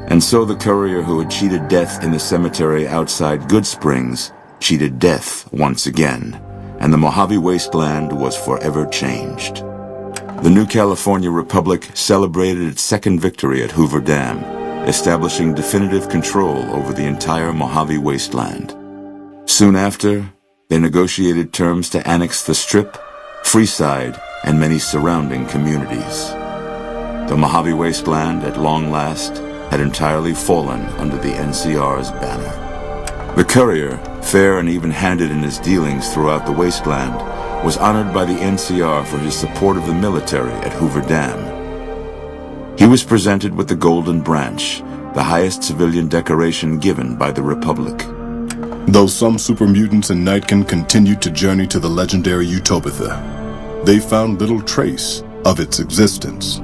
And so the courier who had cheated death in the cemetery outside Good Springs cheated death once again, and the Mojave Wasteland was forever changed. The new California Republic celebrated its second victory at Hoover Dam, establishing definitive control over the entire Mojave Wasteland. Soon after, they negotiated terms to annex the Strip, Freeside, and many surrounding communities. The Mojave Wasteland, at long last, had entirely fallen under the NCR's banner. The courier, fair and even-handed in his dealings throughout the wasteland, was honored by the NCR for his support of the military at Hoover Dam. He was presented with the Golden Branch, the highest civilian decoration given by the Republic. Though some super mutants in Nightkin continued to journey to the legendary Utopia, they found little trace of its existence.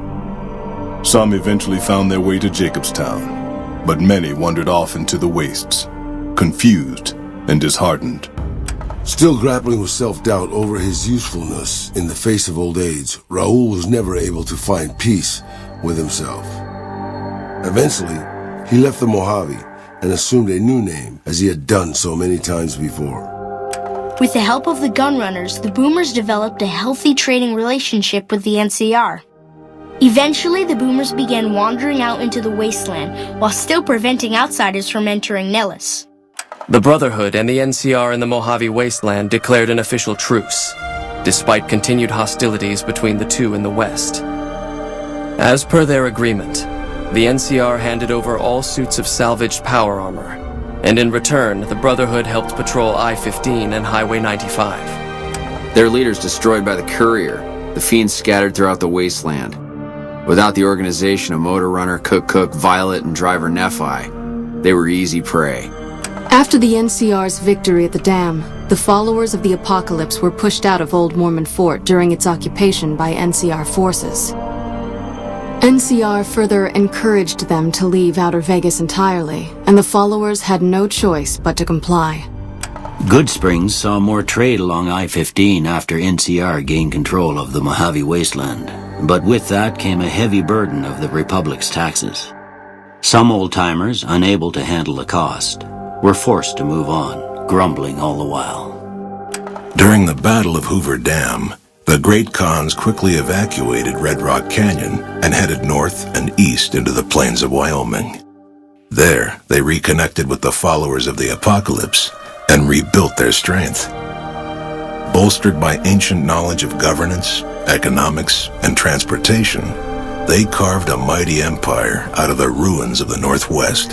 Some eventually found their way to Jacobstown, but many wandered off into the wastes, confused and disheartened. Still grappling with self-doubt over his usefulness in the face of old age, Raoul was never able to find peace with himself. Eventually, he left the Mojave and assumed a new name, as he had done so many times before. With the help of the Gunrunners, the Boomers developed a healthy trading relationship with the NCR. Eventually, the Boomers began wandering out into the wasteland, while still preventing outsiders from entering Nellis. The Brotherhood and the NCR in the Mojave Wasteland declared an official truce, despite continued hostilities between the two in the West. As per their agreement, the NCR handed over all suits of salvaged power armor, and in return, the Brotherhood helped patrol I-15 and Highway 95. Their leaders destroyed by the courier, the fiends scattered throughout the wasteland. Without the organization of Motor Runner, Cook, Violet, and Driver Nephi, they were easy prey. After the NCR's victory at the dam, the followers of the Apocalypse were pushed out of Old Mormon Fort during its occupation by NCR forces. NCR further encouraged them to leave Outer Vegas entirely, and the followers had no choice but to comply. Good Springs saw more trade along I-15 after NCR gained control of the Mojave Wasteland, but with that came a heavy burden of the Republic's taxes. Some old-timers, unable to handle the cost, were forced to move on, grumbling all the while. During the Battle of Hoover Dam, the Great Khans quickly evacuated Red Rock Canyon and headed north and east into the plains of Wyoming. There, they reconnected with the followers of the Apocalypse and rebuilt their strength. Bolstered by ancient knowledge of governance, economics, and transportation, they carved a mighty empire out of the ruins of the Northwest.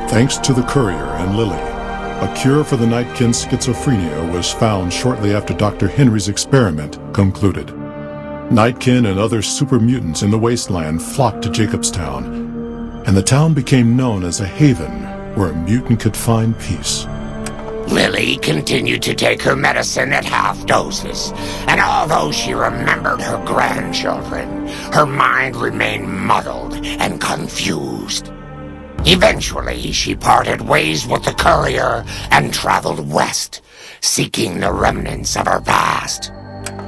Thanks to the courier and Lily, a cure for the Nightkin's schizophrenia was found shortly after Dr. Henry's experiment concluded. Nightkin and other super mutants in the wasteland flocked to Jacobstown, and the town became known as a haven where a mutant could find peace. Lily continued to take her medicine at half doses, and although she remembered her grandchildren, her mind remained muddled and confused. Eventually, she parted ways with the courier and traveled west, seeking the remnants of her past.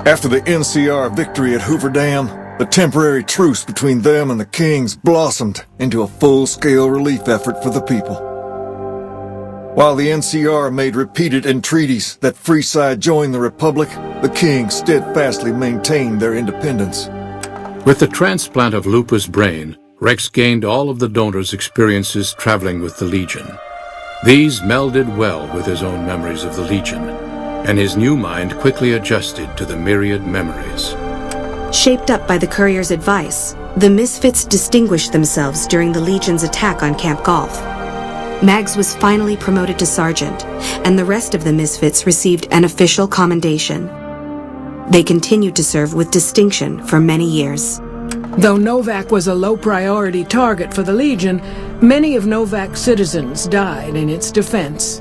After the NCR victory at Hoover Dam, the temporary truce between them and the Kings blossomed into a full-scale relief effort for the people. While the NCR made repeated entreaties that Freeside join the Republic, the Kings steadfastly maintained their independence. With the transplant of Lupa's brain, Rex gained all of the donor's experiences traveling with the Legion. These melded well with his own memories of the Legion, and his new mind quickly adjusted to the myriad memories. Shaped up by the courier's advice, the Misfits distinguished themselves during the Legion's attack on Camp Golf. Mags was finally promoted to sergeant, and the rest of the Misfits received an official commendation. They continued to serve with distinction for many years. Though Novak was a low-priority target for the Legion, many of Novak's citizens died in its defense.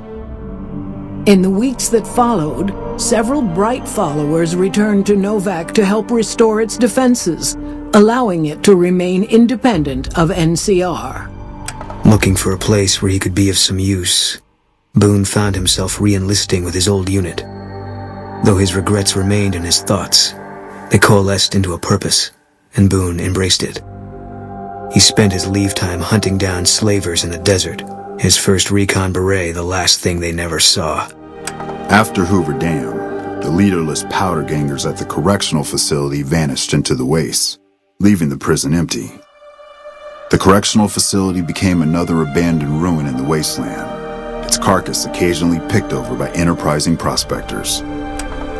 In the weeks that followed, several bright followers returned to Novak to help restore its defenses, allowing it to remain independent of NCR. Looking for a place where he could be of some use, Boone found himself re-enlisting with his old unit. Though his regrets remained in his thoughts, they coalesced into a purpose, and Boone embraced it. He spent his leave time hunting down slavers in the desert. His first recon beret, the last thing they never saw. After Hoover Dam, the leaderless powder gangers at the correctional facility vanished into the wastes, leaving the prison empty. The correctional facility became another abandoned ruin in the wasteland, its carcass occasionally picked over by enterprising prospectors.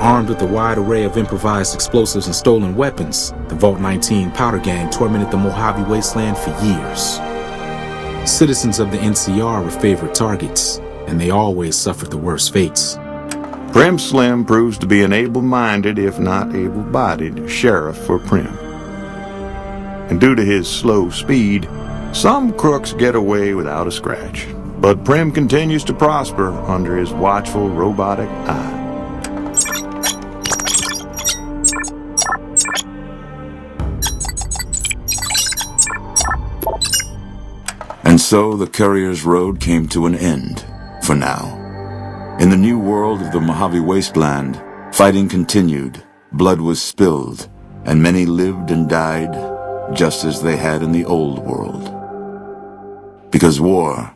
Armed with a wide array of improvised explosives and stolen weapons, the Vault 19 powder gang tormented the Mojave Wasteland for years. Citizens of the NCR were favorite targets, and they always suffered the worst fates. Prim Slim proves to be an able-minded, if not able-bodied, sheriff for Prim. And due to his slow speed, some crooks get away without a scratch. But Prim continues to prosper under his watchful, robotic eye. And so the Courier's Road came to an end, for now. In the new world of the Mojave Wasteland, fighting continued, blood was spilled, and many lived and died just as they had in the old world. Because war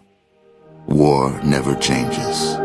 never changes.